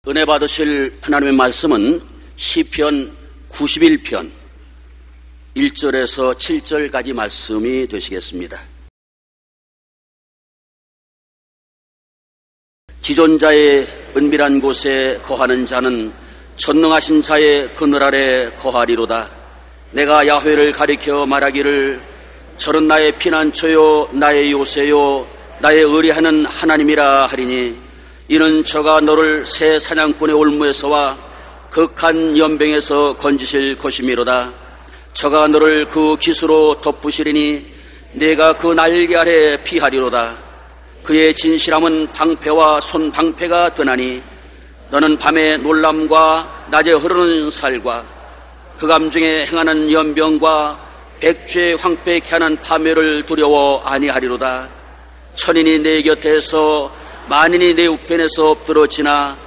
은혜 받으실 하나님의 말씀은 시편 91편 1절에서 7절까지 말씀이 되시겠습니다. 지존자의 은밀한 곳에 거하는 자는 전능하신 자의 그늘 아래 거하리로다. 내가 야훼를 가리켜 말하기를 저는 나의 피난처요 나의 요새요 나의 의뢰하는 하나님이라 하리니 이는 저가 너를 새 사냥꾼의 올무에서와 극한 연병에서 건지실 것이미로다. 저가 너를 그 기수로 덮으시리니 내가 그 날개 아래 피하리로다. 그의 진실함은 방패와 손방패가 되나니 너는 밤의 놀람과 낮에 흐르는 살과 흑암 중에 행하는 연병과 백주에 황폐케 하는 파멸을 두려워 아니하리로다. 천인이 내 곁에서 만인이 내 우편에서 엎드러지나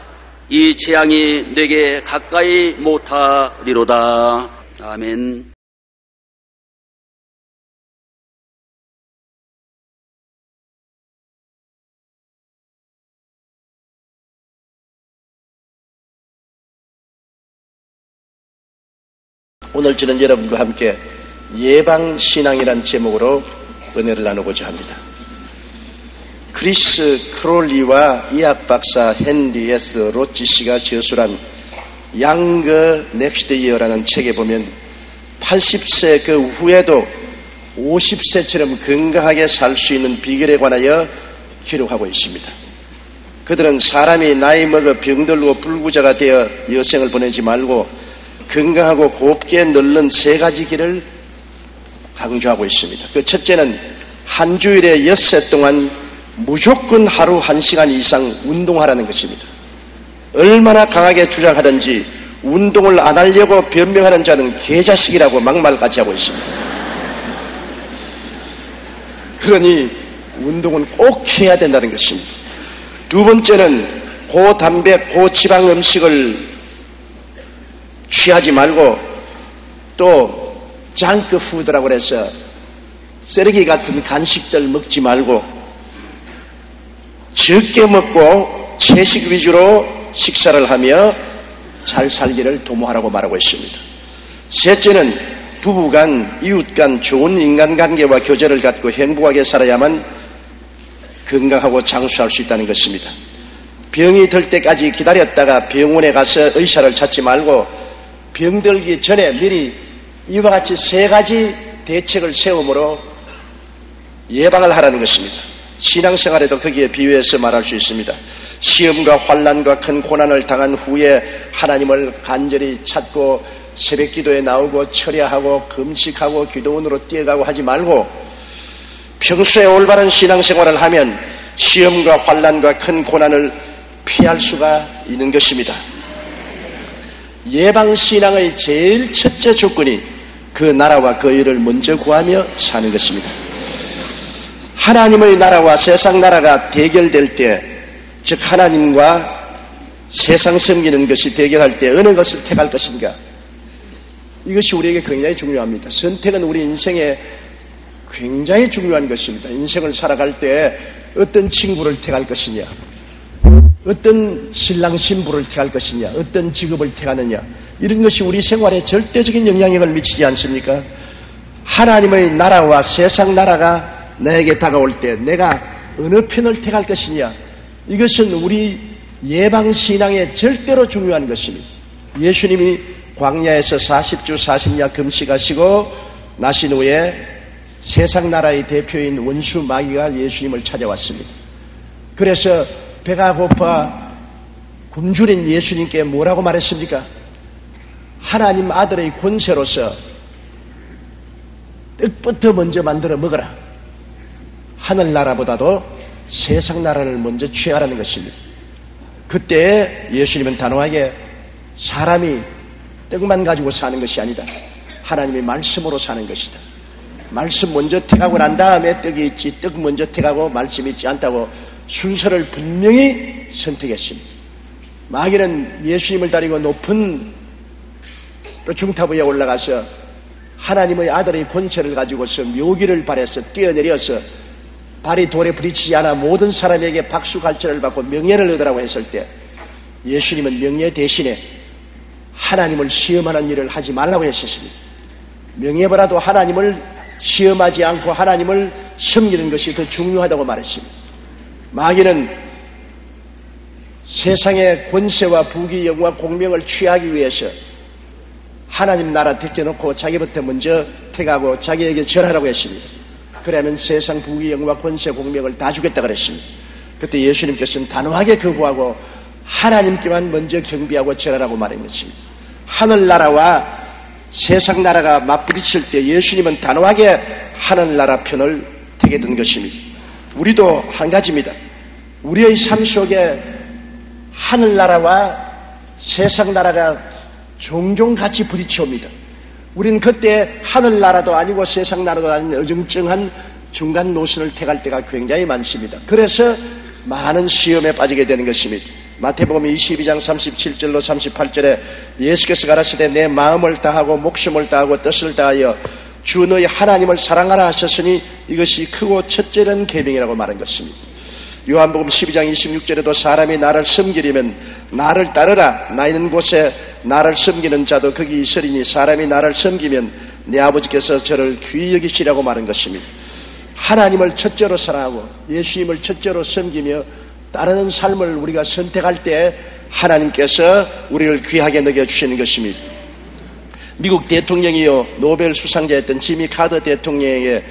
이 재앙이 내게 가까이 못하리로다. 아멘. 오늘 저는 여러분과 함께 예방신앙이라는 제목으로 은혜를 나누고자 합니다. 크리스 크롤리와 의학박사 헨리 S. 로치 씨가 저술한 양거 넥스트 이어라는 책에 보면 80세 그 후에도 50세처럼 건강하게 살 수 있는 비결에 관하여 기록하고 있습니다. 그들은 사람이 나이 먹어 병들고 불구자가 되어 여생을 보내지 말고 건강하고 곱게 늙는 세 가지 길을 강조하고 있습니다. 그 첫째는 한 주일에 엿새 동안 무조건 하루 1시간 이상 운동하라는 것입니다. 얼마나 강하게 주장하든지 운동을 안 하려고 변명하는 자는 개자식이라고 막말까지 하고 있습니다. 그러니 운동은 꼭 해야 된다는 것입니다. 두 번째는 고단백, 고지방 음식을 취하지 말고 또 장크 푸드라고 해서 쓰레기 같은 간식들 먹지 말고 적게 먹고 채식 위주로 식사를 하며 잘 살기를 도모하라고 말하고 있습니다. 셋째는 부부간, 이웃간 좋은 인간관계와 교제를 갖고 행복하게 살아야만 건강하고 장수할 수 있다는 것입니다. 병이 들 때까지 기다렸다가 병원에 가서 의사를 찾지 말고 병들기 전에 미리 이와 같이 세 가지 대책을 세움으로 예방을 하라는 것입니다. 신앙생활에도 거기에 비유해서 말할 수 있습니다. 시험과 환난과 큰 고난을 당한 후에 하나님을 간절히 찾고 새벽 기도에 나오고 철야하고 금식하고 기도원으로 뛰어가고 하지 말고 평소에 올바른 신앙생활을 하면 시험과 환난과 큰 고난을 피할 수가 있는 것입니다. 예방신앙의 제일 첫째 조건이 그 나라와 그 의를 먼저 구하며 사는 것입니다. 하나님의 나라와 세상 나라가 대결될 때, 즉 하나님과 세상 섬기는 것이 대결할 때 어느 것을 택할 것인가? 이것이 우리에게 굉장히 중요합니다. 선택은 우리 인생에 굉장히 중요한 것입니다. 인생을 살아갈 때 어떤 친구를 택할 것이냐, 어떤 신랑 신부를 택할 것이냐, 어떤 직업을 택하느냐, 이런 것이 우리 생활에 절대적인 영향력을 미치지 않습니까? 하나님의 나라와 세상 나라가 나에게 다가올 때 내가 어느 편을 택할 것이냐, 이것은 우리 예방신앙에 절대로 중요한 것입니다. 예수님이 광야에서 40주 40야 금식하시고 나신 후에 세상 나라의 대표인 원수 마귀가 예수님을 찾아왔습니다. 그래서 배가 고파 굶주린 예수님께 뭐라고 말했습니까? 하나님 아들의 권세로서 떡부터 먼저 만들어 먹어라. 하늘나라보다도 세상 나라를 먼저 취하라는 것입니다. 그때 예수님은 단호하게 사람이 떡만 가지고 사는 것이 아니다. 하나님의 말씀으로 사는 것이다. 말씀 먼저 택하고 난 다음에 떡이 있지, 떡 먼저 택하고 말씀이 있지 않다고 순서를 분명히 선택했습니다. 마귀는 예수님을 다리고 높은 중탑 위에 올라가서 하나님의 아들의 권세를 가지고서 묘기를 발해서 뛰어내려서 발이 돌에 부딪히지 않아 모든 사람에게 박수갈채를 받고 명예를 얻으라고 했을 때 예수님은 명예 대신에 하나님을 시험하는 일을 하지 말라고 했었습니다. 명예보다도 하나님을 시험하지 않고 하나님을 섬기는 것이 더 중요하다고 말했습니다. 마귀는 세상의 권세와 부귀, 영화, 공명을 취하기 위해서 하나님 나라 택해놓고 자기부터 먼저 택하고 자기에게 절하라고 했습니다. 그러면 세상 부귀, 영화, 권세, 공명을 다 주겠다 그랬습니다. 그때 예수님께서는 단호하게 거부하고 하나님께만 먼저 경배하고 절하라고 말한 것입니다. 하늘나라와 세상 나라가 맞부딪힐 때 예수님은 단호하게 하늘나라 편을 택했던 것입니다. 우리도 한 가지입니다. 우리의 삶 속에 하늘나라와 세상 나라가 종종 같이 부딪혀옵니다. 우리는 그때 하늘나라도 아니고 세상 나라도 아닌 어정쩡한 중간 노선을 택할 때가 굉장히 많습니다. 그래서 많은 시험에 빠지게 되는 것입니다. 마태복음 22장 37절로 38절에 예수께서 가라사대 내 마음을 다하고 목숨을 다하고 뜻을 다하여 주 너희 하나님을 사랑하라 하셨으니 이것이 크고 첫째는 계명이라고 말한 것입니다. 요한복음 12장 26절에도 사람이 나를 섬기려면 나를 따르라. 나 있는 곳에 나를 섬기는 자도 거기 있으리니 사람이 나를 섬기면 내 아버지께서 저를 귀히 여기시라고 말한 것입니다. 하나님을 첫째로 사랑하고 예수님을 첫째로 섬기며 따르는 삶을 우리가 선택할 때 하나님께서 우리를 귀하게 여겨주시는 것입니다. 미국 대통령이요 노벨 수상자였던 지미 카터 대통령에게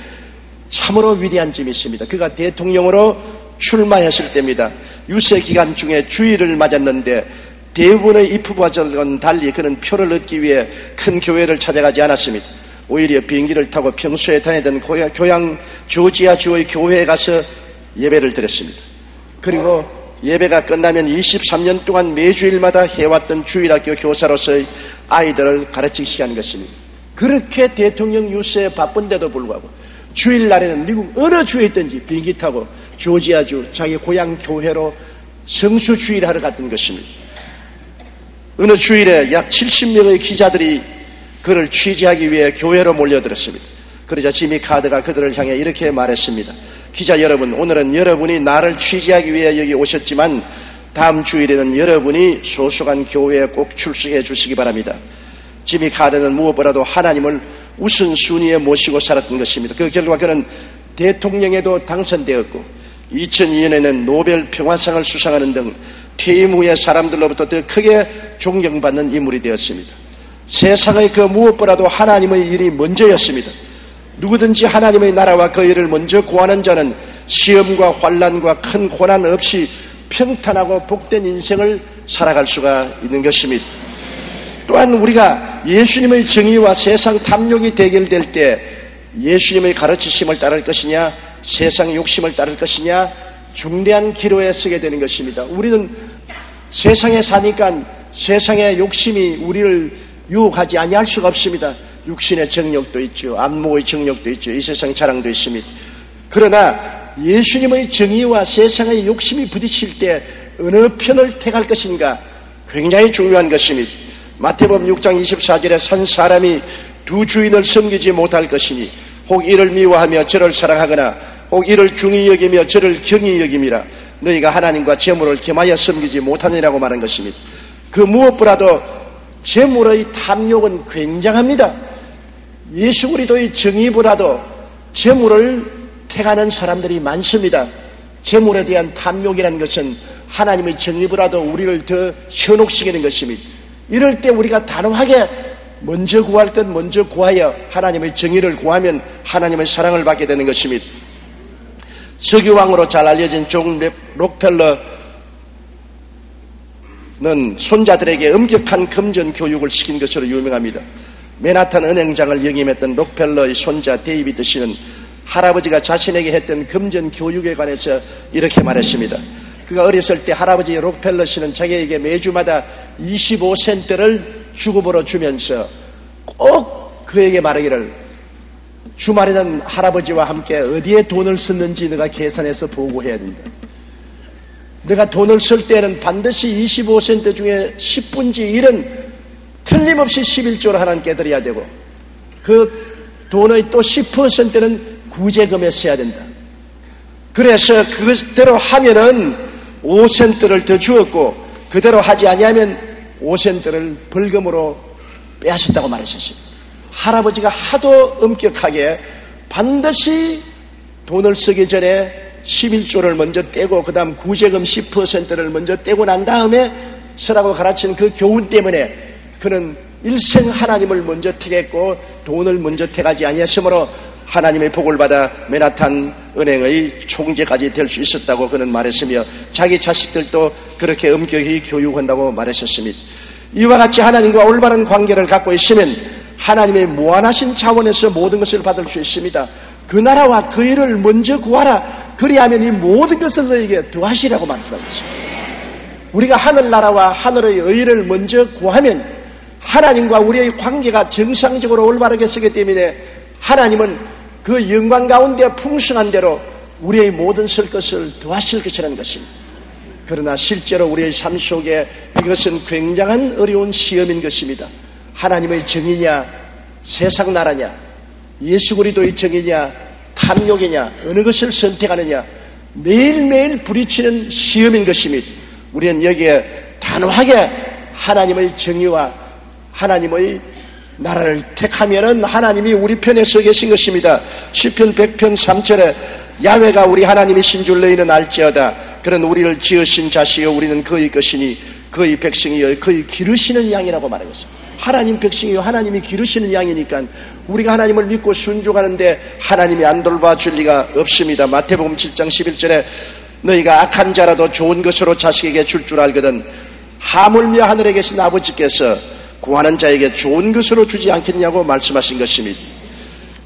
참으로 위대한 점이 있습니다. 그가 대통령으로 출마했을 때입니다. 유세 기간 중에 주일을 맞았는데 대부분의 입후보와는 달리 그는 표를 얻기 위해 큰 교회를 찾아가지 않았습니다. 오히려 비행기를 타고 평소에 다니던 고향 조지아주의 교회에 가서 예배를 드렸습니다. 그리고 예배가 끝나면 23년 동안 매주일마다 해왔던 주일학교 교사로서의 아이들을 가르치기 하는 것입니다. 그렇게 대통령 유세에 바쁜데도 불구하고 주일날에는 미국 어느 주에 있든지 비행기 타고 조지아주 자기 고향 교회로 성수 주일하러 갔던 것입니다. 어느 주일에 약 70명의 기자들이 그를 취재하기 위해 교회로 몰려들었습니다. 그러자 지미 카터가 그들을 향해 이렇게 말했습니다. 기자 여러분, 오늘은 여러분이 나를 취재하기 위해 여기 오셨지만 다음 주일에는 여러분이 소속한 교회에 꼭 출석해 주시기 바랍니다. 지미 카터는 무엇보다도 하나님을 우선순위에 모시고 살았던 것입니다. 그 결과 그는 대통령에도 당선되었고 2002년에는 노벨 평화상을 수상하는 등 퇴임 후에 사람들로부터 더 크게 존경받는 인물이 되었습니다. 세상의 그 무엇보다도 하나님의 일이 먼저였습니다. 누구든지 하나님의 나라와 그 일을 먼저 구하는 자는 시험과 환난과 큰 고난 없이 평탄하고 복된 인생을 살아갈 수가 있는 것입니다. 또한 우리가 예수님의 정의와 세상 탐욕이 대결될 때 예수님의 가르치심을 따를 것이냐 세상 욕심을 따를 것이냐 중대한 기로에 서게 되는 것입니다. 우리는 세상에 사니까 세상의 욕심이 우리를 유혹하지 아니할 수가 없습니다. 육신의 정욕도 있죠. 안목의 정욕도 있죠. 이 세상 자랑도 있습니다. 그러나 예수님의 정의와 세상의 욕심이 부딪힐 때 어느 편을 택할 것인가 굉장히 중요한 것입니다. 마태복음 6장 24절에 산 사람이 두 주인을 섬기지 못할 것이니 혹 이를 미워하며 저를 사랑하거나 혹 이를 중히 여기며 저를 경히 여김이라. 너희가 하나님과 재물을 겸하여 섬기지 못하느라고 말한 것입니다. 그 무엇보다도 재물의 탐욕은 굉장합니다. 예수 그리스도의 정의보다도 재물을 택하는 사람들이 많습니다. 재물에 대한 탐욕이라는 것은 하나님의 정의보다도 우리를 더 현혹시키는 것입니다. 이럴 때 우리가 단호하게 먼저 구할 것 먼저 구하여 하나님의 정의를 구하면 하나님의 사랑을 받게 되는 것입니다. 석유왕으로 잘 알려진 존 록펠러는 손자들에게 엄격한 금전 교육을 시킨 것으로 유명합니다. 맨하탄 은행장을 역임했던 록펠러의 손자 데이비드 씨는 할아버지가 자신에게 했던 금전 교육에 관해서 이렇게 말했습니다. 그가 어렸을 때 할아버지 록펠러 씨는 자기에게 매주마다 25센트를 주급으로 주면서 꼭 그에게 말하기를 주말에는 할아버지와 함께 어디에 돈을 썼는지 내가 계산해서 보고해야 된다. 내가 돈을 쓸 때는 반드시 25센트 중에 10분지 1은 틀림없이 11조를 하나님께 드려야 되고 그 돈의 또 10%는 구제금에 써야 된다. 그래서 그것대로 하면은 5센트를 더 주었고 그대로 하지 아니하면 5센트를 벌금으로 빼앗았다고 말하셨습니다. 할아버지가 하도 엄격하게 반드시 돈을 쓰기 전에 11조를 먼저 떼고 그 다음 구제금 10%를 먼저 떼고 난 다음에 서라고 가르친 그 교훈 때문에 그는 일생 하나님을 먼저 택했고 돈을 먼저 택하지 아니했으므로 하나님의 복을 받아 맨하탄 은행의 총재까지 될 수 있었다고 그는 말했으며 자기 자식들도 그렇게 엄격히 교육한다고 말했었습니다. 이와 같이 하나님과 올바른 관계를 갖고 있으면 하나님의 무한하신 차원에서 모든 것을 받을 수 있습니다. 그 나라와 그 일을 먼저 구하라. 그리하면 이 모든 것을 너에게 더하시라고 말씀하고 있습니다. 우리가 하늘나라와 하늘의 의를 먼저 구하면 하나님과 우리의 관계가 정상적으로 올바르게 서기 때문에 하나님은 그 영광 가운데 풍성한 대로 우리의 모든 쓸 것을 더하실 것이라는 것입니다. 그러나 실제로 우리의 삶 속에 이것은 굉장한 어려운 시험인 것입니다. 하나님의 정의냐, 세상 나라냐, 예수 그리스도의 정의냐, 탐욕이냐, 어느 것을 선택하느냐, 매일매일 부딪히는 시험인 것입니다. 우리는 여기에 단호하게 하나님의 정의와 하나님의 나라를 택하면은 하나님이 우리 편에 서 계신 것입니다. 시편 100편 3절에 야훼가 우리 하나님이신 줄 너희는 알지어다. 그런 우리를 지으신 자시여 우리는 그의 것이니 그의 백성이여 그의 기르시는 양이라고 말하겠습니다. 하나님 백성이요 하나님이 기르시는 양이니까 우리가 하나님을 믿고 순종하는데 하나님이 안 돌봐줄 리가 없습니다. 마태복음 7장 11절에 너희가 악한 자라도 좋은 것으로 자식에게 줄 줄 알거든 하물며 하늘에 계신 아버지께서 구하는 자에게 좋은 것으로 주지 않겠냐고 말씀하신 것입니다.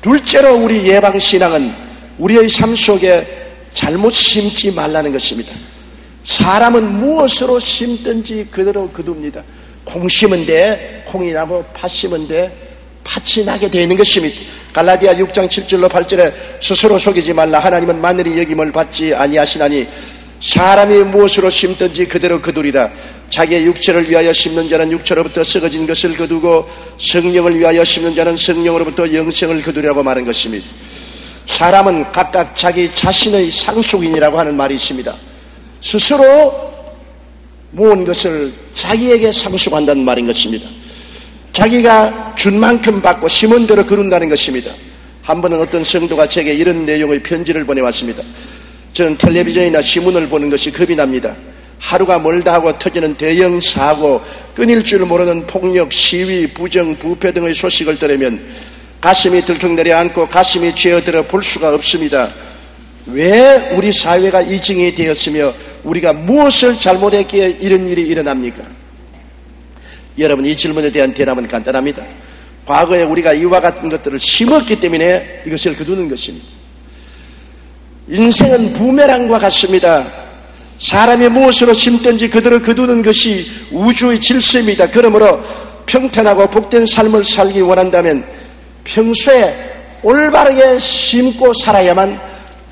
둘째로 우리 예방신앙은 우리의 삶 속에 잘못 심지 말라는 것입니다. 사람은 무엇으로 심든지 그대로 거둡니다. 콩 심은 데 콩이 나고 팥 심은 데 팥이 나게 되어 있는 것입니다. 갈라디아 6장 7절로 8절에 스스로 속이지 말라. 하나님은 만일이 여김을 받지 아니하시나니 사람이 무엇으로 심든지 그대로 거두리라. 자기의 육체를 위하여 심는 자는 육체로부터 썩어진 것을 거두고 성령을 위하여 심는 자는 성령으로부터 영생을 거두리라고 말한 것입니다. 사람은 각각 자기 자신의 상속인이라고 하는 말이 있습니다. 스스로 모은 것을 자기에게 상속한다는 말인 것입니다. 자기가 준 만큼 받고 심은 대로 거둔다는 것입니다. 한 번은 어떤 성도가 제게 이런 내용의 편지를 보내왔습니다. 저는 텔레비전이나 신문을 보는 것이 겁이 납니다. 하루가 멀다 하고 터지는 대형 사고, 끊일 줄 모르는 폭력, 시위, 부정, 부패 등의 소식을 들으면 가슴이 들컥 내려앉고 가슴이 죄어들어 볼 수가 없습니다. 왜 우리 사회가 이 징이 되었으며 우리가 무엇을 잘못했기에 이런 일이 일어납니까? 여러분, 이 질문에 대한 대답은 간단합니다. 과거에 우리가 이와 같은 것들을 심었기 때문에 이것을 거두는 것입니다. 인생은 부메랑과 같습니다. 사람이 무엇으로 심든지 그대로 거두는 것이 우주의 질서입니다. 그러므로 평탄하고 복된 삶을 살기 원한다면 평소에 올바르게 심고 살아야만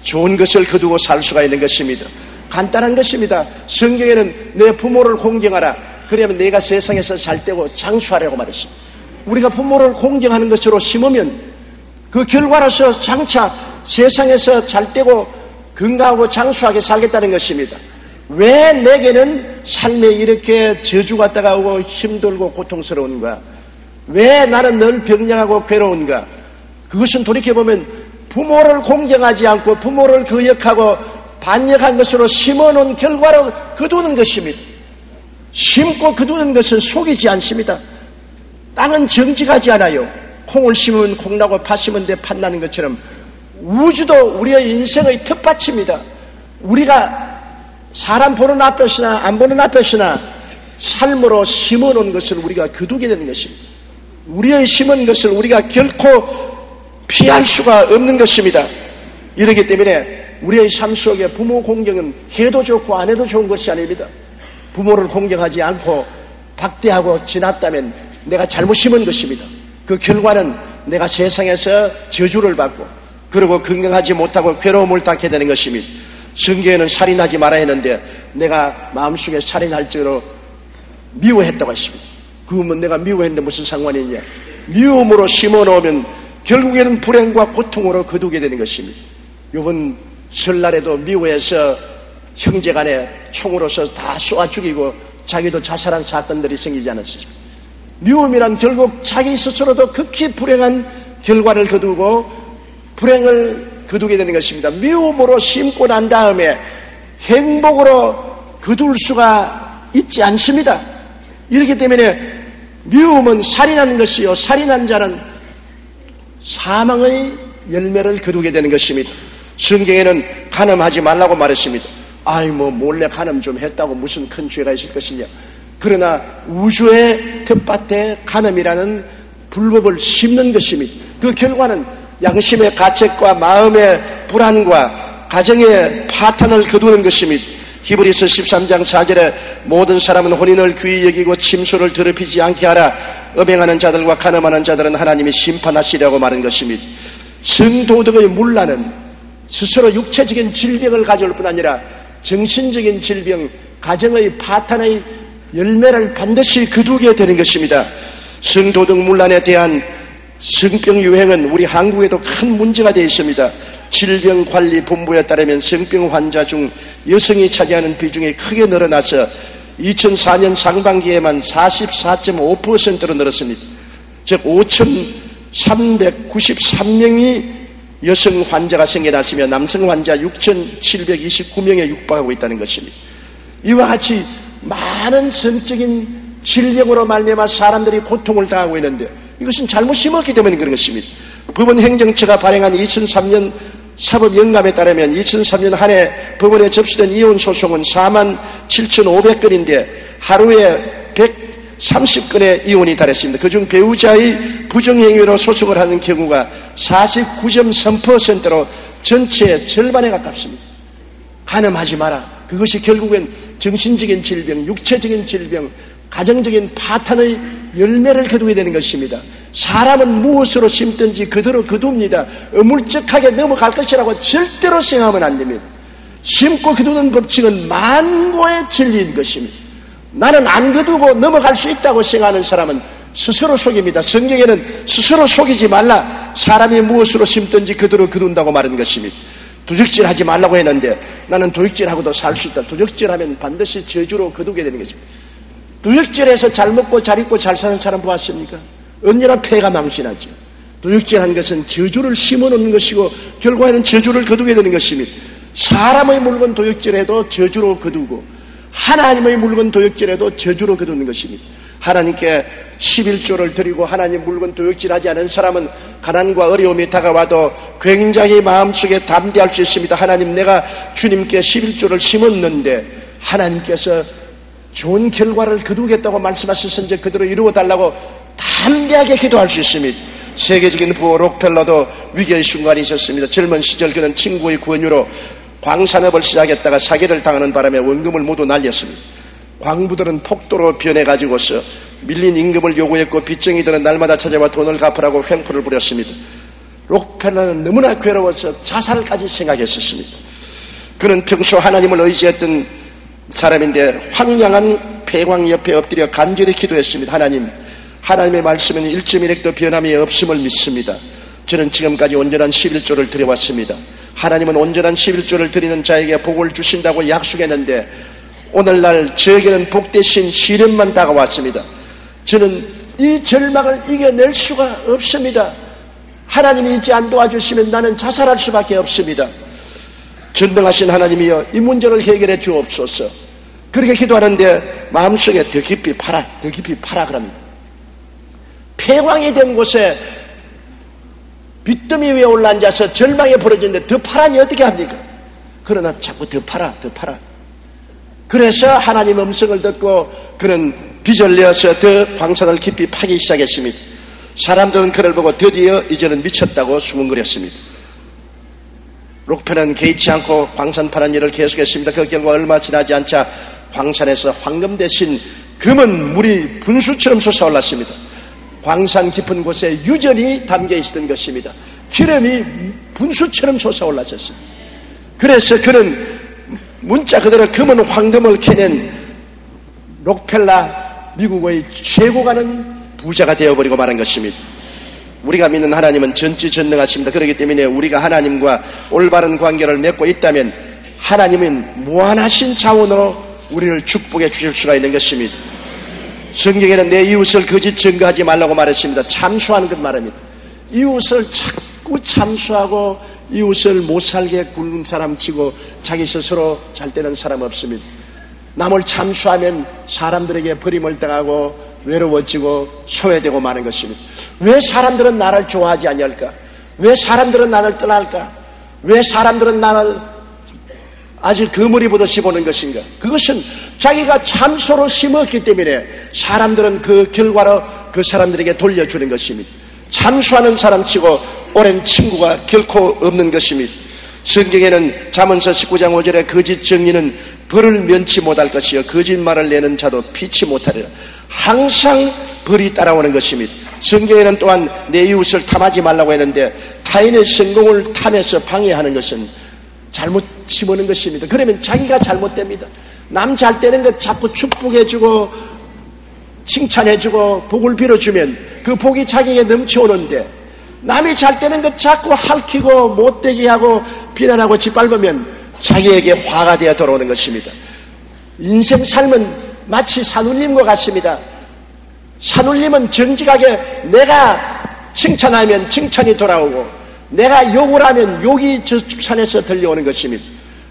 좋은 것을 거두고 살 수가 있는 것입니다. 간단한 것입니다. 성경에는 내 부모를 공경하라. 그러면 내가 세상에서 잘 되고 장수하라고 말했습니다. 우리가 부모를 공경하는 것으로 심으면 그 결과로서 장차 세상에서 잘 되고 건강하고 장수하게 살겠다는 것입니다. 왜 내게는 삶에 이렇게 저주가 다가오고 힘들고 고통스러운가? 왜 나는 늘 병량하고 괴로운가? 그것은 돌이켜보면 부모를 공경하지 않고 부모를 거역하고 반역한 것으로 심어놓은 결과로 거두는 것입니다. 심고 거두는 것은 속이지 않습니다. 땅은 정직하지 않아요. 콩을 심으면 콩 나고 팥 심은 데 팥 나는 것처럼 우주도 우리의 인생의 텃밭입니다. 우리가 사람 보는 앞에서나 안 보는 앞에서나 삶으로 심어놓은 것을 우리가 거두게 되는 것입니다. 우리의 심은 것을 우리가 결코 피할 수가 없는 것입니다. 이렇기 때문에 우리의 삶 속에 부모 공경은 해도 좋고 안 해도 좋은 것이 아닙니다. 부모를 공경하지 않고 박대하고 지났다면 내가 잘못 심은 것입니다. 그 결과는 내가 세상에서 저주를 받고 그리고 건강하지 못하고 괴로움을 당하게 되는 것입니다. 성경에는 살인하지 말아야 했는데 내가 마음속에 살인할 적으로 미워했다고 했습니다. 그러면 내가 미워했는데 무슨 상관이 있냐? 미움으로 심어놓으면 결국에는 불행과 고통으로 거두게 되는 것입니다. 이번 설날에도 미워해서 형제간에 총으로서 다 쏘아 죽이고 자기도 자살한 사건들이 생기지 않았습니까? 미움이란 결국 자기 스스로도 극히 불행한 결과를 거두고 불행을 거두게 되는 것입니다. 미움으로 심고 난 다음에 행복으로 거둘 수가 있지 않습니다. 이렇기 때문에 미움은 살인하는 것이요, 살인한 자는 사망의 열매를 거두게 되는 것입니다. 성경에는 간음하지 말라고 말했습니다. 몰래 간음 좀 했다고 무슨 큰 죄가 있을 것이냐. 그러나 우주의 텃밭에 간음이라는 불법을 심는 것입니다. 그 결과는 양심의 가책과 마음의 불안과 가정의 파탄을 거두는 것입니다. 히브리서 13장 4절에 모든 사람은 혼인을 귀히 여기고 침소를 더럽히지 않게 하라. 음행하는 자들과 간음하는 자들은 하나님이 심판하시려고 말한 것입니다. 성도덕의 문란은 스스로 육체적인 질병을 가져올 뿐 아니라 정신적인 질병, 가정의 파탄의 열매를 반드시 거두게 되는 것입니다. 성도덕 문란에 대한 성병 유행은 우리 한국에도 큰 문제가 되어 있습니다. 질병관리본부에 따르면 성병 환자 중 여성이 차지하는 비중이 크게 늘어나서 2004년 상반기에만 44.5%로 늘었습니다. 즉 5,393명이 여성 환자가 생겨났으며 남성 환자 6,729명에 육박하고 있다는 것입니다. 이와 같이 많은 성적인 질병으로 말미암아 사람들이 고통을 당하고 있는데 이것은 잘못 심었기 때문에 그런 것입니다. 법원행정처가 발행한 2003년 사법영감에 따르면 2003년 한 해 법원에 접수된 이혼 소송은 47,500건인데 하루에 130건의 이혼이 달했습니다. 그중 배우자의 부정행위로 소송을 하는 경우가 49.3%로 전체의 절반에 가깝습니다. 간음하지 마라. 그것이 결국엔 정신적인 질병, 육체적인 질병, 가정적인 파탄의 열매를 거두게 되는 것입니다. 사람은 무엇으로 심든지 그대로 거둡니다. 어물쩍하게 넘어갈 것이라고 절대로 생각하면 안 됩니다. 심고 거두는 법칙은 만고의 진리인 것입니다. 나는 안 거두고 넘어갈 수 있다고 생각하는 사람은 스스로 속입니다. 성경에는 스스로 속이지 말라. 사람이 무엇으로 심든지 그대로 거둔다고 말한 것입니다. 도적질하지 말라고 했는데 나는 도적질하고도 살 수 있다. 도적질하면 반드시 저주로 거두게 되는 것입니다. 도적질해서 잘 먹고 잘 입고 잘 사는 사람 보았습니까? 언제나 폐가 망신하죠. 도적질한 것은 저주를 심어놓는 것이고 결과에는 저주를 거두게 되는 것입니다. 사람의 물건 도적질해도 저주로 거두고 하나님의 물건 도적질해도 저주로 거두는 것입니다. 하나님께 11조를 드리고 하나님 물건 도적질하지 않은 사람은 가난과 어려움이 다가와도 굉장히 마음속에 담대할 수 있습니다. 하나님, 내가 주님께 11조를 심었는데 하나님께서 좋은 결과를 거두겠다고 말씀하셨는지 그대로 이루어달라고 담대하게 기도할 수 있습니다. 세계적인 부호 록펠러도 위기의 순간이 있었습니다. 젊은 시절 그는 친구의 구원유로 광산업을 시작했다가 사기를 당하는 바람에 원금을 모두 날렸습니다. 광부들은 폭도로 변해가지고서 밀린 임금을 요구했고 빚쟁이들은 날마다 찾아와 돈을 갚으라고 횡포를 부렸습니다. 록펠러는 너무나 괴로워서 자살까지 생각했었습니다. 그는 평소 하나님을 의지했던 사람인데 황량한 폐광 옆에 엎드려 간절히 기도했습니다. 하나님의 말씀은 1.1핵도 변함이 없음을 믿습니다. 저는 지금까지 온전한 11조를 드려왔습니다. 하나님은 온전한 11조를 드리는 자에게 복을 주신다고 약속했는데 오늘날 저에게는 복되신 시련만 다가왔습니다. 저는 이 절망을 이겨낼 수가 없습니다. 하나님이 이제 안 도와주시면 나는 자살할 수밖에 없습니다. 전능하신 하나님이여, 이 문제를 해결해 주옵소서. 그렇게 기도하는데 마음속에 더 깊이 파라 그럽니다. 폐광이 된 곳에 빚더미 위에 올라앉아서 절망에 벌어지는데 더 파라니 어떻게 합니까? 그러나 자꾸 더 파라. 그래서 하나님 음성을 듣고 그는 빚을 내어서 더 광산을 깊이 파기 시작했습니다. 사람들은 그를 보고 드디어 이제는 미쳤다고 수군거렸습니다. 록펠러는 개의치 않고 광산 파는 일을 계속했습니다. 그 결과 얼마 지나지 않자 광산에서 황금 대신 금은 물이 분수처럼 솟아올랐습니다. 광산 깊은 곳에 유전이 담겨 있었던 것입니다. 기름이 분수처럼 솟아올랐었습니다. 그래서 그는 문자 그대로 금은 황금을 캐낸 록펠러 미국의 최고 가는 부자가 되어버리고 말한 것입니다. 우리가 믿는 하나님은 전지전능하십니다. 그렇기 때문에 우리가 하나님과 올바른 관계를 맺고 있다면 하나님은 무한하신 자원으로 우리를 축복해 주실 수가 있는 것입니다. 성경에는 내 이웃을 거짓 증거하지 말라고 말했습니다. 참수하는 것 말입니다. 이웃을 자꾸 참수하고 이웃을 못 살게 굴는 사람 치고 자기 스스로 잘 되는 사람 없습니다. 남을 참수하면 사람들에게 버림을 당하고 외로워지고 소외되고 마는 것입니다. 왜 사람들은 나를 좋아하지 아니할까? 왜 사람들은 나를 떠날까? 왜 사람들은 나를 아직 그물이 보듯이 보는 것인가? 그것은 자기가 참소로 심었기 때문에 사람들은 그 결과로 그 사람들에게 돌려주는 것입니다. 참수하는 사람치고 오랜 친구가 결코 없는 것입니다. 성경에는 잠언서 19장 5절에 거짓 정의는 벌을 면치 못할 것이요 거짓말을 내는 자도 피치 못하리라. 항상 벌이 따라오는 것입니다. 성경에는 또한 내 이웃을 탐하지 말라고 했는데 타인의 성공을 탐해서 방해하는 것은 잘못 심어놓은 것입니다. 그러면 자기가 잘못됩니다. 남 잘 되는 것 자꾸 축복해주고 칭찬해주고 복을 빌어주면 그 복이 자기에게 넘쳐오는데 남이 잘 되는 것 자꾸 핥히고 못되게 하고 비난하고 짓밟으면 자기에게 화가 되어 돌아오는 것입니다. 인생 삶은 마치 산울림과 같습니다. 산울림은 정직하게 내가 칭찬하면 칭찬이 돌아오고 내가 욕을 하면 욕이 저쪽 산에서 들려오는 것입니다.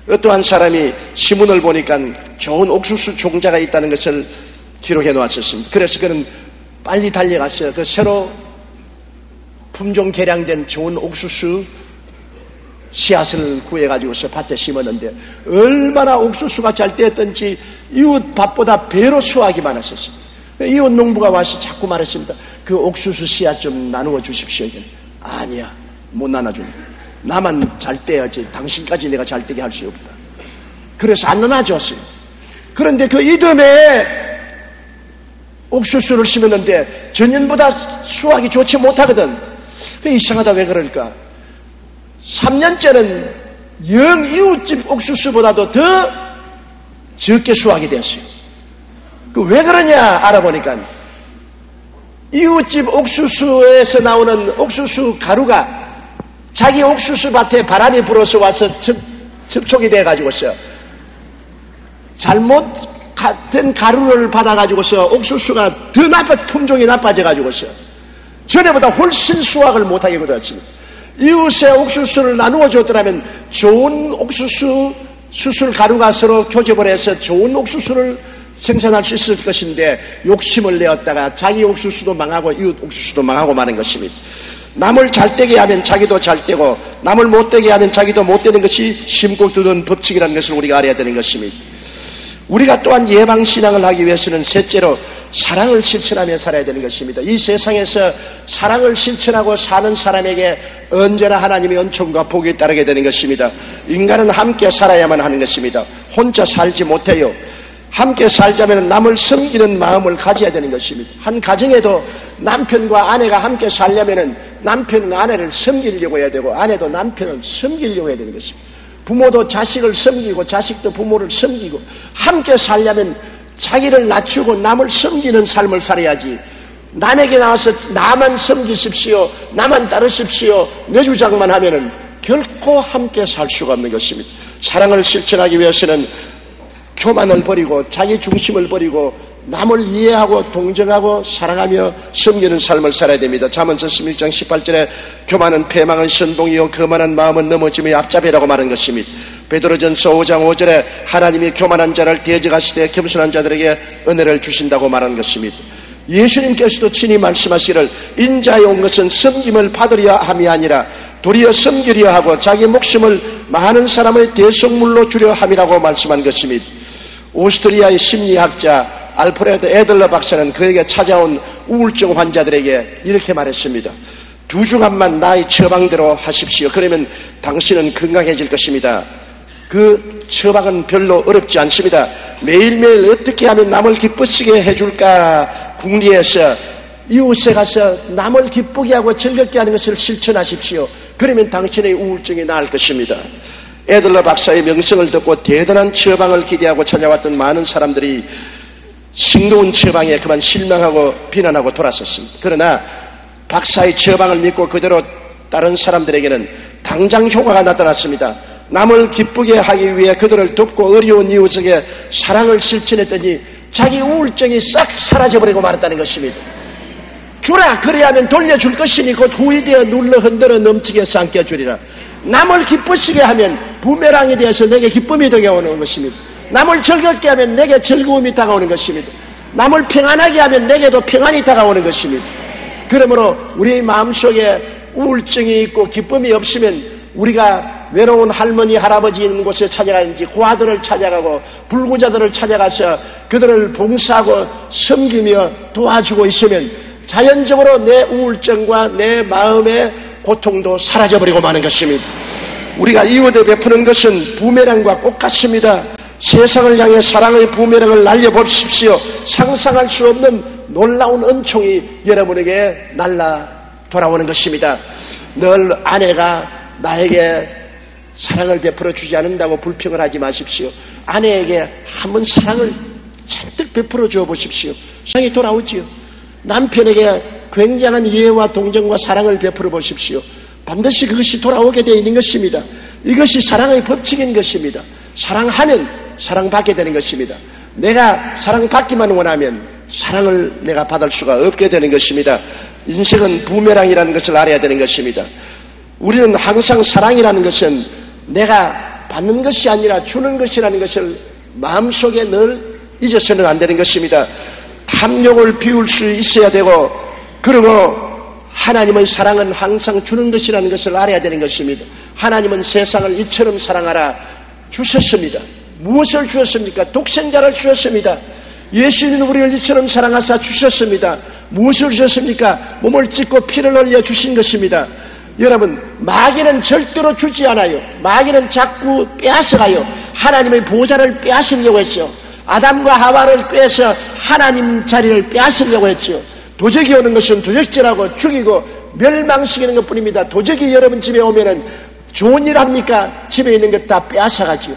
어떠한 사람이 신문을 보니까 좋은 옥수수 종자가 있다는 것을 기록해 놓았었습니다. 그래서 그는 빨리 달려갔어요. 그 새로 품종 개량된 좋은 옥수수 씨앗을 구해가지고서 밭에 심었는데 얼마나 옥수수가 잘 되었던지 이웃 밭보다 배로 수확이 많았었습니다. 이웃 농부가 와서 자꾸 말했습니다. 그 옥수수 씨앗 좀 나누어 주십시오. 아니야, 못 나눠준다. 나만 잘 떼야지 당신까지 내가 잘 떼게 할 수 없다. 그래서 안 나눠줬어요. 그런데 그 이듬해 옥수수를 심었는데 전년보다 수확이 좋지 못하거든. 이상하다, 왜 그럴까? 3년째는 영 이웃집 옥수수보다도 더 적게 수확이 됐어요. 그 왜 그러냐 알아보니까 이웃집 옥수수에서 나오는 옥수수 가루가 자기 옥수수 밭에 바람이 불어서 와서 접촉이 돼가지고서 잘못된 가루를 받아가지고서 옥수수가 더 품종이 나빠져가지고서 전에보다 훨씬 수확을 못하게 되었습니다. 이웃의 옥수수를 나누어 줬더라면 좋은 옥수수 수술 가루가 서로 교집을 해서 좋은 옥수수를 생산할 수 있을 것인데 욕심을 내었다가 자기 옥수수도 망하고 이웃 옥수수도 망하고 마는 것입니다. 남을 잘되게 하면 자기도 잘되고 남을 못되게 하면 자기도 못되는 것이 심고 두는 법칙이라는 것을 우리가 알아야 되는 것입니다. 우리가 또한 예방신앙을 하기 위해서는 셋째로 사랑을 실천하며 살아야 되는 것입니다. 이 세상에서 사랑을 실천하고 사는 사람에게 언제나 하나님의 은총과 복이 따르게 되는 것입니다. 인간은 함께 살아야만 하는 것입니다. 혼자 살지 못해요. 함께 살자면 남을 섬기는 마음을 가져야 되는 것입니다. 한 가정에도 남편과 아내가 함께 살려면 남편은 아내를 섬기려고 해야 되고 아내도 남편을 섬기려고 해야 되는 것입니다. 부모도 자식을 섬기고 자식도 부모를 섬기고 함께 살려면 자기를 낮추고 남을 섬기는 삶을 살아야지 남에게 나와서 나만 섬기십시오, 나만 따르십시오, 내 주장만 하면은 결코 함께 살 수가 없는 것입니다. 사랑을 실천하기 위해서는 교만을 버리고 자기 중심을 버리고 남을 이해하고 동정하고 사랑하며 섬기는 삶을 살아야 됩니다. 잠언서 16장 18절에 교만은 패망은 선봉이요 거만한 마음은 넘어짐의 앞잡이라고 말한 것입니다. 베드로전서 5장 5절에 하나님이 교만한 자를 대적하시되 겸손한 자들에게 은혜를 주신다고 말한 것입니다. 예수님께서도 친히 말씀하시기를 인자에 온 것은 섬김을 받으려 함이 아니라 도리어 섬기려 하고 자기 목숨을 많은 사람의 대속물로 주려 함이라고 말씀한 것입니다. 오스트리아의 심리학자 알프레드 애들러 박사는 그에게 찾아온 우울증 환자들에게 이렇게 말했습니다. 2주간만 나의 처방대로 하십시오. 그러면 당신은 건강해질 것입니다. 그 처방은 별로 어렵지 않습니다. 매일매일 어떻게 하면 남을 기쁘시게 해줄까 궁리해서 이웃에 가서 남을 기쁘게 하고 즐겁게 하는 것을 실천하십시오. 그러면 당신의 우울증이 나을 것입니다. 애들러 박사의 명성을 듣고 대단한 처방을 기대하고 찾아왔던 많은 사람들이 싱거운 처방에 그만 실망하고 비난하고 돌아섰습니다. 그러나 박사의 처방을 믿고 그대로 다른 사람들에게는 당장 효과가 나타났습니다. 남을 기쁘게 하기 위해 그들을 돕고 어려운 이웃에게 사랑을 실천했더니 자기 우울증이 싹 사라져버리고 말았다는 것입니다. 주라, 그래야면 돌려줄 것이니 곧 후이되어 눌러 흔들어 넘치게 삼켜주리라. 남을 기쁘시게 하면 부메랑이 되어서 내게 기쁨이 다가오는 것입니다. 남을 즐겁게 하면 내게 즐거움이 다가오는 것입니다. 남을 평안하게 하면 내게도 평안이 다가오는 것입니다. 그러므로 우리 마음속에 우울증이 있고 기쁨이 없으면 우리가 외로운 할머니 할아버지 있는 곳에 찾아가는지 고아들을 찾아가고 불구자들을 찾아가서 그들을 봉사하고 섬기며 도와주고 있으면 자연적으로 내 우울증과 내 마음의 고통도 사라져버리고 마는 것입니다. 우리가 이웃에 베푸는 것은 부메랑과 똑같습니다. 세상을 향해 사랑의 부메랑을 날려보십시오. 상상할 수 없는 놀라운 은총이 여러분에게 날라 돌아오는 것입니다. 늘 아내가 나에게 사랑을 베풀어 주지 않는다고 불평을 하지 마십시오. 아내에게 한번 사랑을 잔뜩 베풀어 주어 보십시오. 사랑이 돌아오지요. 남편에게 굉장한 이해와 동정과 사랑을 베풀어 보십시오. 반드시 그것이 돌아오게 되어 있는 것입니다. 이것이 사랑의 법칙인 것입니다. 사랑하면 사랑받게 되는 것입니다. 내가 사랑받기만 원하면 사랑을 내가 받을 수가 없게 되는 것입니다. 인생은 부메랑이라는 것을 알아야 되는 것입니다. 우리는 항상 사랑이라는 것은 내가 받는 것이 아니라 주는 것이라는 것을 마음속에 늘 잊어서는 안 되는 것입니다. 탐욕을 비울 수 있어야 되고, 그리고 하나님의 사랑은 항상 주는 것이라는 것을 알아야 되는 것입니다. 하나님은 세상을 이처럼 사랑하라 주셨습니다. 무엇을 주었습니까? 독생자를 주었습니다. 예수님은 우리를 이처럼 사랑하사 주셨습니다. 무엇을 주셨습니까? 몸을 찢고 피를 흘려 주신 것입니다. 여러분, 마귀는 절대로 주지 않아요. 마귀는 자꾸 빼앗아가요. 하나님의 보좌를 빼앗으려고 했죠. 아담과 하와를 꿰서 하나님 자리를 빼앗으려고 했죠. 도적이 오는 것은 도적질하고 죽이고 멸망시키는 것뿐입니다. 도적이 여러분 집에 오면은 좋은 일 합니까? 집에 있는 것 다 빼앗아가지요.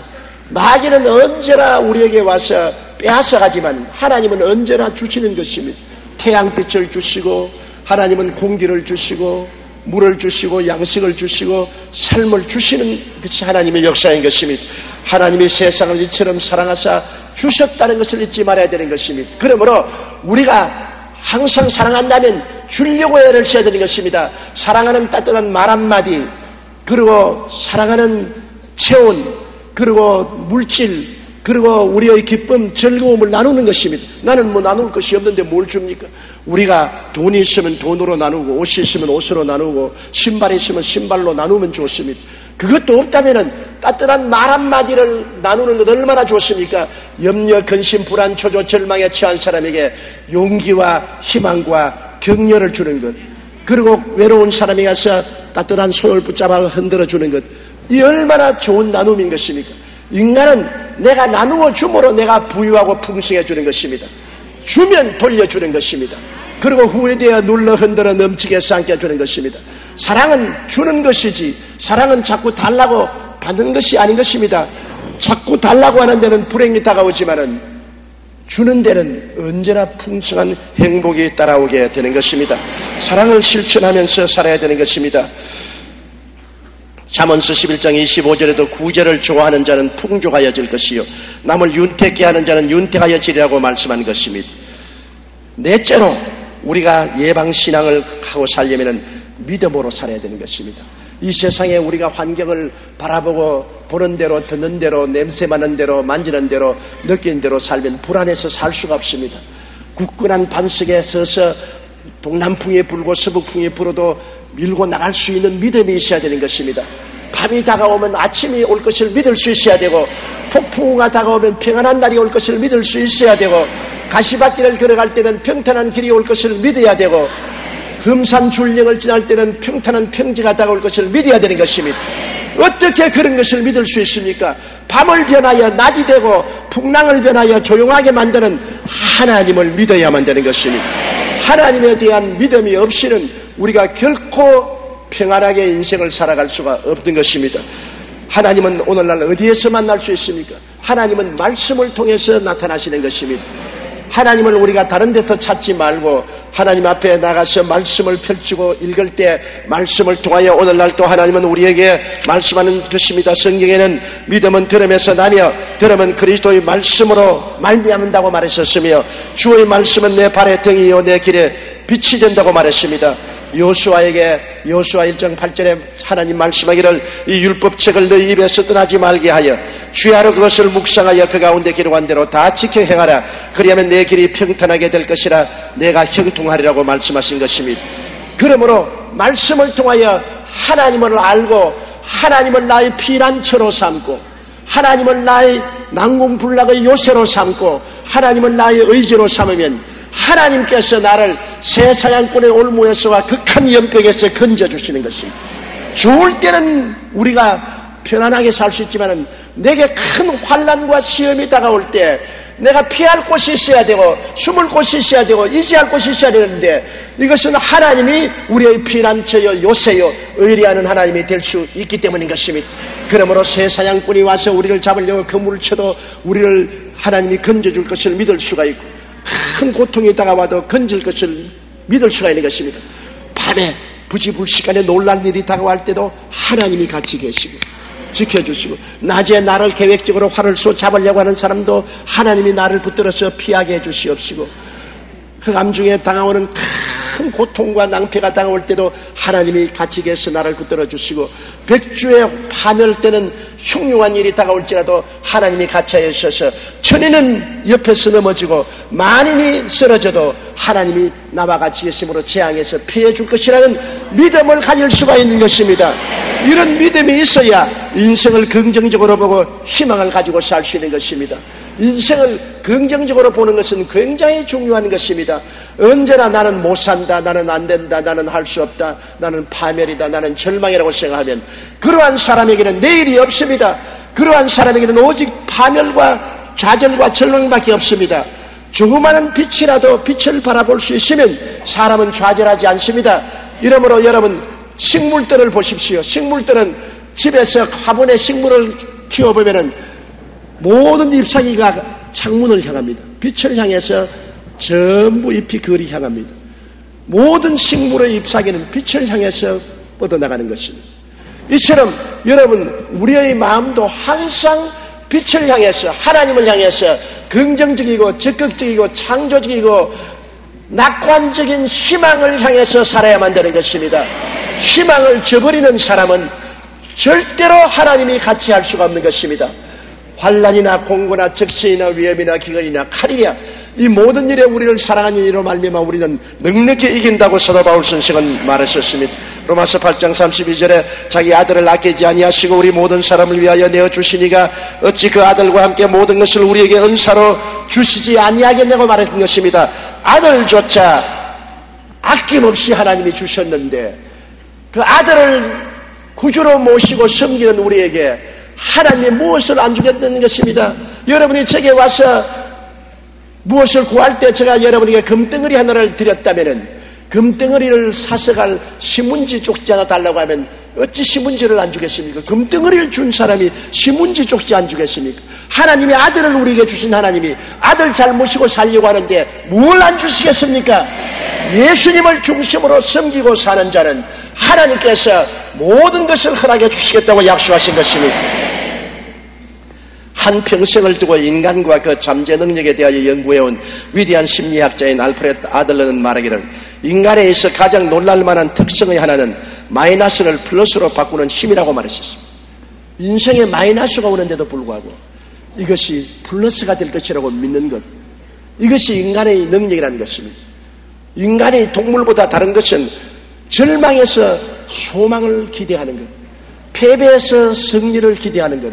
마귀는 언제나 우리에게 와서 빼앗아가지만 하나님은 언제나 주시는 것입니다. 태양빛을 주시고, 하나님은 공기를 주시고, 물을 주시고, 양식을 주시고, 삶을 주시는 것이 하나님의 역사인 것입니다. 하나님이 세상을 이처럼 사랑하사 주셨다는 것을 잊지 말아야 되는 것입니다. 그러므로 우리가 항상 사랑한다면 주려고 애를 써야 되는 것입니다. 사랑하는 따뜻한 말 한마디, 그리고 사랑하는 체온, 그리고 물질, 그리고 우리의 기쁨, 즐거움을 나누는 것입니다. 나는 뭐 나눌 것이 없는데 뭘 줍니까? 우리가 돈이 있으면 돈으로 나누고, 옷이 있으면 옷으로 나누고, 신발이 있으면 신발로 나누면 좋습니다. 그것도 없다면은 따뜻한 말 한마디를 나누는 것 얼마나 좋습니까? 염려, 근심, 불안, 초조, 절망에 처한 사람에게 용기와 희망과 격려를 주는 것, 그리고 외로운 사람이 가서 따뜻한 손을 붙잡아 흔들어 주는 것, 이 얼마나 좋은 나눔인 것입니까? 인간은 내가 나누어 줌으로 내가 부유하고 풍성해 주는 것입니다. 주면 돌려주는 것입니다. 그리고 후회되어 눌러 흔들어 넘치게 삼켜 주는 것입니다. 사랑은 주는 것이지, 사랑은 자꾸 달라고 받는 것이 아닌 것입니다. 자꾸 달라고 하는 데는 불행이 다가오지만은 주는 데는 언제나 풍성한 행복이 따라오게 되는 것입니다. 사랑을 실천하면서 살아야 되는 것입니다. 잠언서 11장 25절에도 구제를 좋아하는 자는 풍족하여질 것이요 남을 윤택케 하는 자는 윤택하여지리라고 말씀한 것입니다. 넷째로 우리가 예방신앙을 하고 살려면 믿음으로 살아야 되는 것입니다. 이 세상에 우리가 환경을 바라보고 보는 대로, 듣는 대로, 냄새 맡는 대로, 만지는 대로, 느끼는 대로 살면 불안해서 살 수가 없습니다. 굳건한 반석에 서서 동남풍이 불고 서북풍이 불어도 밀고 나갈 수 있는 믿음이 있어야 되는 것입니다. 밤이 다가오면 아침이 올 것을 믿을 수 있어야 되고, 폭풍우가 다가오면 평안한 날이 올 것을 믿을 수 있어야 되고, 가시밭길을 걸어갈 때는 평탄한 길이 올 것을 믿어야 되고, 흠산 줄령을 지날 때는 평탄한 평지가 다가올 것을 믿어야 되는 것입니다. 어떻게 그런 것을 믿을 수 있습니까? 밤을 변하여 낮이 되고 풍랑을 변하여 조용하게 만드는 하나님을 믿어야만 되는 것입니다. 하나님에 대한 믿음이 없이는 우리가 결코 평안하게 인생을 살아갈 수가 없는 것입니다. 하나님은 오늘날 어디에서 만날 수 있습니까? 하나님은 말씀을 통해서 나타나시는 것입니다. 하나님을 우리가 다른 데서 찾지 말고 하나님 앞에 나가서 말씀을 펼치고 읽을 때 말씀을 통하여 오늘날 또 하나님은 우리에게 말씀하는 것입니다. 성경에는 믿음은 들음에서 나며 들음은 그리스도의 말씀으로 말미암는다고 말하셨으며 주의 말씀은 내 발의 등이요 내 길에 빛이 된다고 말했습니다. 요수아에게 요수아 1장 8절에 하나님 말씀하기를 이 율법책을 너희 입에서 떠나지 말게 하여 주야로 그것을 묵상하여 그 가운데 기록한 대로 다 지켜 행하라. 그리하면 내 길이 평탄하게 될 것이라 내가 형통하리라고 말씀하신 것입니다. 그러므로 말씀을 통하여 하나님을 알고 하나님을 나의 피난처로 삼고 하나님을 나의 난공불락의 요새로 삼고 하나님을 나의 의지로 삼으면 하나님께서 나를 새 사냥꾼의 올무에서와 극한 연병에서 건져주시는 것입니다. 좋을 때는 우리가 편안하게 살 수 있지만 내게 큰 환난과 시험이 다가올 때 내가 피할 곳이 있어야 되고 숨을 곳이 있어야 되고 의지할 곳이 있어야 되는데 이것은 하나님이 우리의 피난처요 요새요 의리하는 하나님이 될 수 있기 때문인 것입니다. 그러므로 새 사냥꾼이 와서 우리를 잡으려고 그물을 쳐도 우리를 하나님이 건져줄 것을 믿을 수가 있고 큰 고통이 다가와도 건질 것을 믿을 수가 있는 것입니다. 밤에 부지불식간에 놀란 일이 다가올 때도 하나님이 같이 계시고 지켜주시고 낮에 나를 계획적으로 활을 쏘 잡으려고 하는 사람도 하나님이 나를 붙들어서 피하게 해주시옵시고 흑암 중에 다가오는 큰 고통과 낭패가 다가올 때도 하나님이 같이 계셔 나를 붙들어 주시고 백주의 파멸 때는 흉흉한 일이 다가올지라도 하나님이 같이 하셔서 천인은 옆에서 넘어지고 만인이 쓰러져도 하나님이 나와 같이 계심으로 재앙에서 피해 줄 것이라는 믿음을 가질 수가 있는 것입니다. 이런 믿음이 있어야 인생을 긍정적으로 보고 희망을 가지고 살 수 있는 것입니다. 인생을 긍정적으로 보는 것은 굉장히 중요한 것입니다. 언제나 나는 못 산다, 나는 안 된다, 나는 할 수 없다, 나는 파멸이다, 나는 절망이라고 생각하면 그러한 사람에게는 내일이 없습니다. 그러한 사람에게는 오직 파멸과 좌절과 절망밖에 없습니다. 조그마한 빛이라도 빛을 바라볼 수 있으면 사람은 좌절하지 않습니다. 이러므로 여러분 식물들을 보십시오. 식물들은 집에서 화분에 식물을 키워보면 모든 잎사귀가 창문을 향합니다. 빛을 향해서 전부 잎이 거리 향합니다. 모든 식물의 잎사귀는 빛을 향해서 뻗어나가는 것입니다. 이처럼 여러분 우리의 마음도 항상 빛을 향해서 하나님을 향해서 긍정적이고 적극적이고 창조적이고 낙관적인 희망을 향해서 살아야만 되는 것입니다. 희망을 저버리는 사람은 절대로 하나님이 같이 할 수가 없는 것입니다. 환난이나 공고나 적신이나 위험이나 기근이나 칼이냐 이 모든 일에 우리를 사랑하는 이로 말미암아 우리는 넉넉히 이긴다고 사도 바울 선생은 말하셨습니다. 로마서 8장 32절에 자기 아들을 아끼지 아니하시고 우리 모든 사람을 위하여 내어주시니가 어찌 그 아들과 함께 모든 것을 우리에게 은사로 주시지 아니하겠냐고 말했던 것입니다. 아들조차 아낌없이 하나님이 주셨는데 그 아들을 구주로 모시고 섬기는 우리에게 하나님이 무엇을 안 주겠다는 것입니다. 여러분이 제게 와서 무엇을 구할 때 제가 여러분에게 금덩어리 하나를 드렸다면 금덩어리를 사서 갈 신문지 쪽지 하나 달라고 하면 어찌 신문지를 안 주겠습니까? 금덩어리를 준 사람이 신문지 쪽지 안 주겠습니까? 하나님이 아들을 우리에게 주신 하나님이 아들 잘 모시고 살려고 하는데 뭘 안 주시겠습니까? 예수님을 중심으로 섬기고 사는 자는 하나님께서 모든 것을 허락해 주시겠다고 약속하신 것입니다. 한 평생을 두고 인간과 그 잠재 능력에 대하여 연구해온 위대한 심리학자인 알프레드 아들러는 말하기를 인간에 있어 가장 놀랄만한 특성의 하나는 마이너스를 플러스로 바꾸는 힘이라고 말했었습니다. 인생에 마이너스가 오는데도 불구하고 이것이 플러스가 될 것이라고 믿는 것, 이것이 인간의 능력이라는 것입니다. 인간이 동물보다 다른 것은 절망에서 소망을 기대하는 것, 패배에서 승리를 기대하는 것,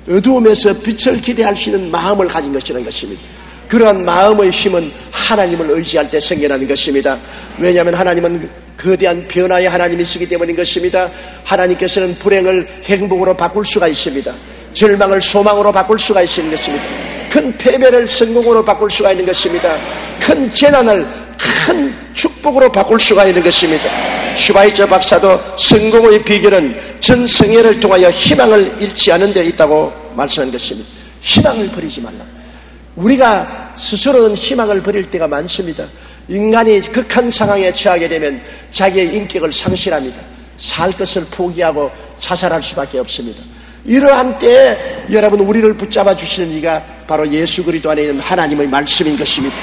어두움에서 빛을 기대할 수 있는 마음을 가진 것이라는 것입니다. 그러한 마음의 힘은 하나님을 의지할 때 생겨나는 것입니다. 왜냐하면 하나님은 거대한 변화의 하나님이시기 때문인 것입니다. 하나님께서는 불행을 행복으로 바꿀 수가 있습니다. 절망을 소망으로 바꿀 수가 있는 것입니다. 큰 패배를 성공으로 바꿀 수가 있는 것입니다. 큰 재난을 큰 축복으로 바꿀 수가 있는 것입니다. 슈바이처 박사도 성공의 비결은 전 성회를 통하여 희망을 잃지 않은 데 있다고 말씀한 것입니다. 희망을 버리지 말라. 우리가 스스로는 희망을 버릴 때가 많습니다. 인간이 극한 상황에 처하게 되면 자기의 인격을 상실합니다. 살 것을 포기하고 자살할 수밖에 없습니다. 이러한 때에 여러분 우리를 붙잡아 주시는 이가 바로 예수 그리스도 안에 있는 하나님의 말씀인 것입니다.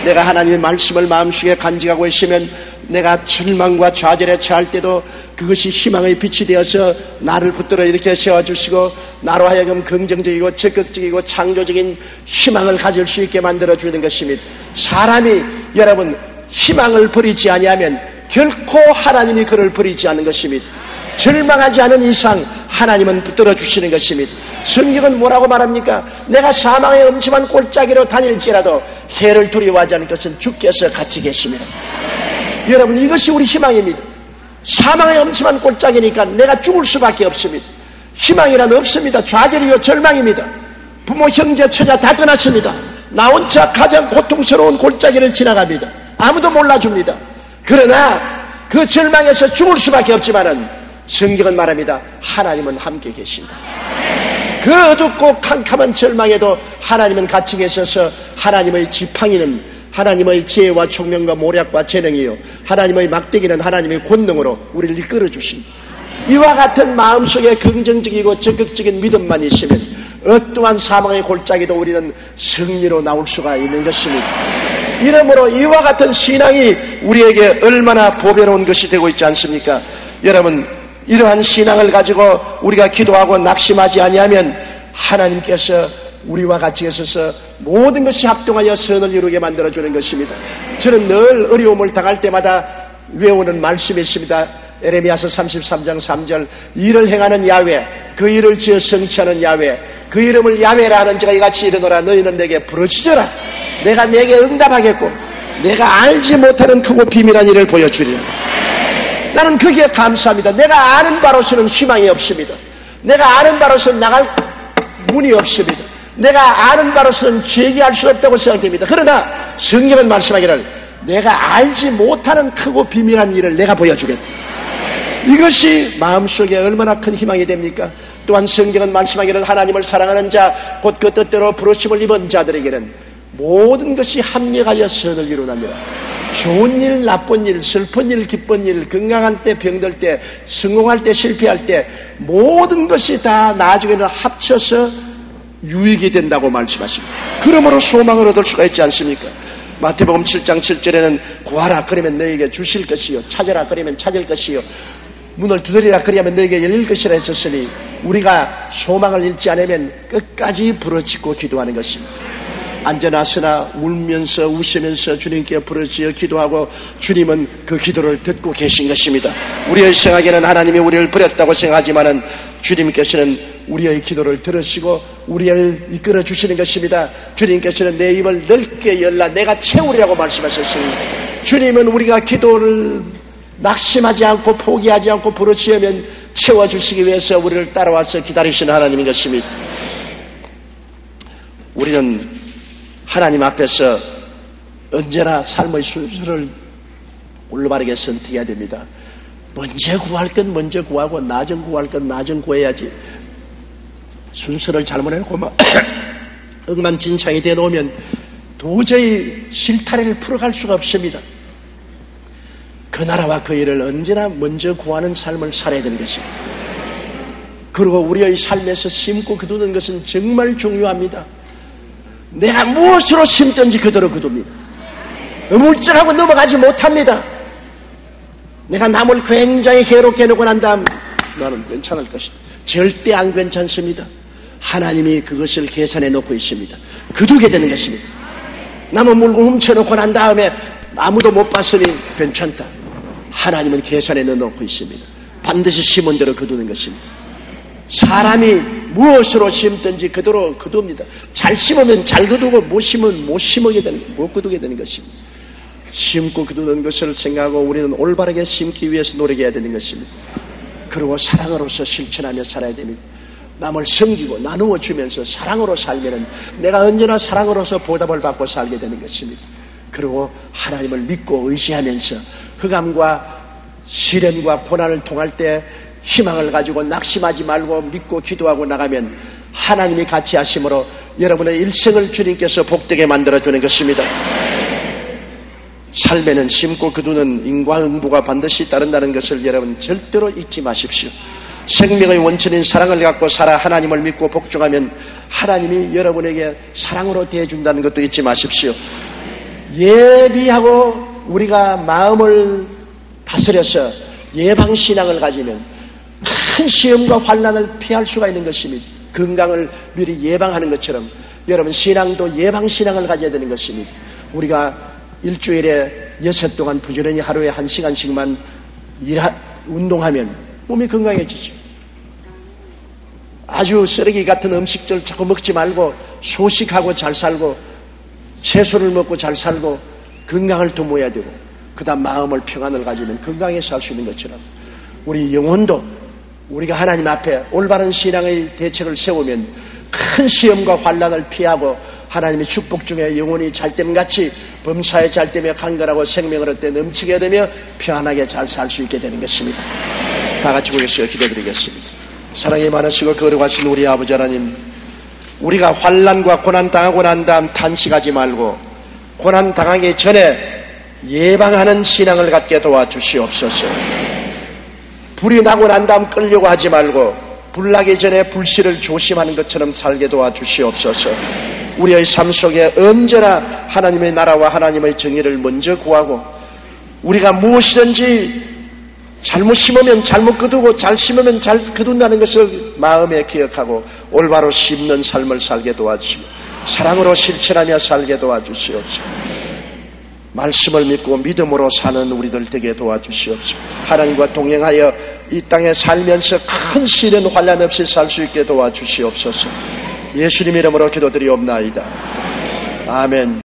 내가 하나님의 말씀을 마음속에 간직하고 있으면 내가 절망과 좌절에 처할 때도 그것이 희망의 빛이 되어서 나를 붙들어 이렇게 세워주시고 나로 하여금 긍정적이고 적극적이고 창조적인 희망을 가질 수 있게 만들어주는 것입니다. 사람이 여러분 희망을 버리지 아니하면 결코 하나님이 그를 버리지 않는 것입니다. 절망하지 않은 이상 하나님은 붙들어 주시는 것입니다. 성경은 뭐라고 말합니까? 내가 사망의 엄침한 골짜기로 다닐지라도 해를 두려워하지 않을 것은 주께서 같이 계십니다. 여러분 이것이 우리 희망입니다. 사망의 엄침한 골짜기니까 내가 죽을 수밖에 없습니다. 희망이란 없습니다. 좌절이요 절망입니다. 부모 형제 처자 다 떠났습니다. 나 혼자 가장 고통스러운 골짜기를 지나갑니다. 아무도 몰라줍니다. 그러나 그 절망에서 죽을 수밖에 없지만은 성경은 말합니다. 하나님은 함께 계신다. 그 어둡고 캄캄한 절망에도 하나님은 같이 계셔서 하나님의 지팡이는 하나님의 지혜와 총명과 모략과 재능이요 하나님의 막대기는 하나님의 권능으로 우리를 이끌어 주십니다. 이와 같은 마음속에 긍정적이고 적극적인 믿음만 있으면 어떠한 사망의 골짜기도 우리는 승리로 나올 수가 있는 것입니다. 이러므로 이와 같은 신앙이 우리에게 얼마나 보배로운 것이 되고 있지 않습니까? 여러분 이러한 신앙을 가지고 우리가 기도하고 낙심하지 아니하면 하나님께서 우리와 같이 계셔서 모든 것이 합동하여 선을 이루게 만들어주는 것입니다. 저는 늘 어려움을 당할 때마다 외우는 말씀이 있습니다. 에레미야서 33장 3절 일을 행하는 야훼 그 일을 지어 성취하는 야훼 그 이름을 야훼라 하는 자가 이같이 이르노라 너희는 내게 부르짖어라 내가 내게 응답하겠고 내가 알지 못하는 크고 비밀한 일을 보여주리라. 나는 거기에 감사합니다. 내가 아는 바로서는 희망이 없습니다. 내가 아는 바로서는 나갈 문이 없습니다. 내가 아는 바로서는 제기할 수 없다고 생각됩니다. 그러나 성경은 말씀하기를 내가 알지 못하는 크고 비밀한 일을 내가 보여주겠다. 이것이 마음속에 얼마나 큰 희망이 됩니까? 또한 성경은 말씀하기를 하나님을 사랑하는 자 곧 그 뜻대로 부르심을 입은 자들에게는 모든 것이 합력하여 선을 이루나니라. 좋은 일, 나쁜 일, 슬픈 일, 기쁜 일, 건강할 때, 병들 때, 성공할 때, 실패할 때 모든 것이 다 나중에는 합쳐서 유익이 된다고 말씀하십니다. 그러므로 소망을 얻을 수가 있지 않습니까? 마태복음 7장 7절에는 구하라 그러면 너에게 주실 것이요 찾으라 그러면 찾을 것이요 문을 두드리라 그리하면 너에게 열릴 것이라 했었으니 우리가 소망을 잃지 않으면 끝까지 부르짖고 기도하는 것입니다. 앉아나서나 울면서 웃으면서 주님께 부르짖어 기도하고 주님은 그 기도를 듣고 계신 것입니다. 우리의 생각에는 하나님이 우리를 버렸다고 생각하지만은 주님께서는 우리의 기도를 들으시고 우리를 이끌어 주시는 것입니다. 주님께서는 내 입을 넓게 열라 내가 채우리라고 말씀하셨으니 주님은 우리가 기도를 낙심하지 않고 포기하지 않고 부르짖으면 채워주시기 위해서 우리를 따라와서 기다리시는 하나님인 것입니다. 우리는 하나님 앞에서 언제나 삶의 순서를 올바르게 선택해야 됩니다. 먼저 구할 건 먼저 구하고 나중 구할 건 나중 구해야지. 순서를 잘못해놓고 막 엉망진창이 되어놓으면 도저히 실타래를 풀어갈 수가 없습니다. 그 나라와 그 일을 언제나 먼저 구하는 삶을 살아야 되는 것입니다. 그리고 우리의 삶에서 심고 거두는 것은 정말 중요합니다. 내가 무엇으로 심든지 그대로 거둡니다. 어물쩍하고 넘어가지 못합니다. 내가 남을 굉장히 해롭게 해놓고 난 다음 나는 괜찮을 것이다. 절대 안 괜찮습니다. 하나님이 그것을 계산해 놓고 있습니다. 거두게 되는 것입니다. 남은 물건 훔쳐놓고 난 다음에 아무도 못 봤으니 괜찮다. 하나님은 계산해 놓고 있습니다. 반드시 심은 대로 거두는 것입니다. 사람이 무엇으로 심든지 그대로 거둡니다. 잘 심으면 잘 거두고 못 심으면 못 거두게 되는 것입니다. 심고 거두는 것을 생각하고 우리는 올바르게 심기 위해서 노력해야 되는 것입니다. 그리고 사랑으로서 실천하며 살아야 됩니다. 남을 섬기고 나누어 주면서 사랑으로 살면은 내가 언제나 사랑으로서 보답을 받고 살게 되는 것입니다. 그리고 하나님을 믿고 의지하면서 흑암과 시련과 고난을 통할 때 희망을 가지고 낙심하지 말고 믿고 기도하고 나가면 하나님이 같이 하심으로 여러분의 일생을 주님께서 복되게 만들어주는 것입니다. 삶에는 심고 거두는 인과응보가 반드시 따른다는 것을 여러분 절대로 잊지 마십시오. 생명의 원천인 사랑을 갖고 살아 하나님을 믿고 복종하면 하나님이 여러분에게 사랑으로 대해준다는 것도 잊지 마십시오. 예비하고 우리가 마음을 다스려서 예방신앙을 가지면 큰 시험과 환난을 피할 수가 있는 것입니다. 건강을 미리 예방하는 것처럼 여러분 신앙도 예방신앙을 가져야 되는 것입니다. 우리가 일주일에 6회 동안 부지런히 하루에 1시간씩만 운동하면 몸이 건강해지죠. 아주 쓰레기 같은 음식들 자꾸 먹지 말고 소식하고 잘 살고 채소를 먹고 잘 살고 건강을 도모해야 되고 그 다음 마음을 평안을 가지면 건강하게 살 수 있는 것처럼 우리 영혼도 우리가 하나님 앞에 올바른 신앙의 대책을 세우면 큰 시험과 환난을 피하고 하나님의 축복 중에 영혼이 잘됨같이 범사에 잘되며 강건하고 생명을 얻되 넘치게 되며 평안하게 잘 살 수 있게 되는 것입니다. 다 같이 고개서 기도드리겠습니다. 사랑이 많으시고 거룩하신 우리 아버지 하나님, 우리가 환난과 고난 당하고 난 다음 탄식하지 말고 고난 당하기 전에 예방하는 신앙을 갖게 도와주시옵소서. 불이 나고 난 다음 끌려고 하지 말고 불나기 전에 불씨를 조심하는 것처럼 살게 도와주시옵소서. 우리의 삶 속에 언제나 하나님의 나라와 하나님의 정의를 먼저 구하고 우리가 무엇이든지 잘못 심으면 잘못 거두고 잘 심으면 잘 거둔다는 것을 마음에 기억하고 올바로 심는 삶을 살게 도와주시고 사랑으로 실천하며 살게 도와주시옵소서. 말씀을 믿고 믿음으로 사는 우리들 되게 도와주시옵소서. 하나님과 동행하여 이 땅에 살면서 큰 시련 환난 없이 살 수 있게 도와주시옵소서. 예수님 이름으로 기도드리옵나이다. 아멘.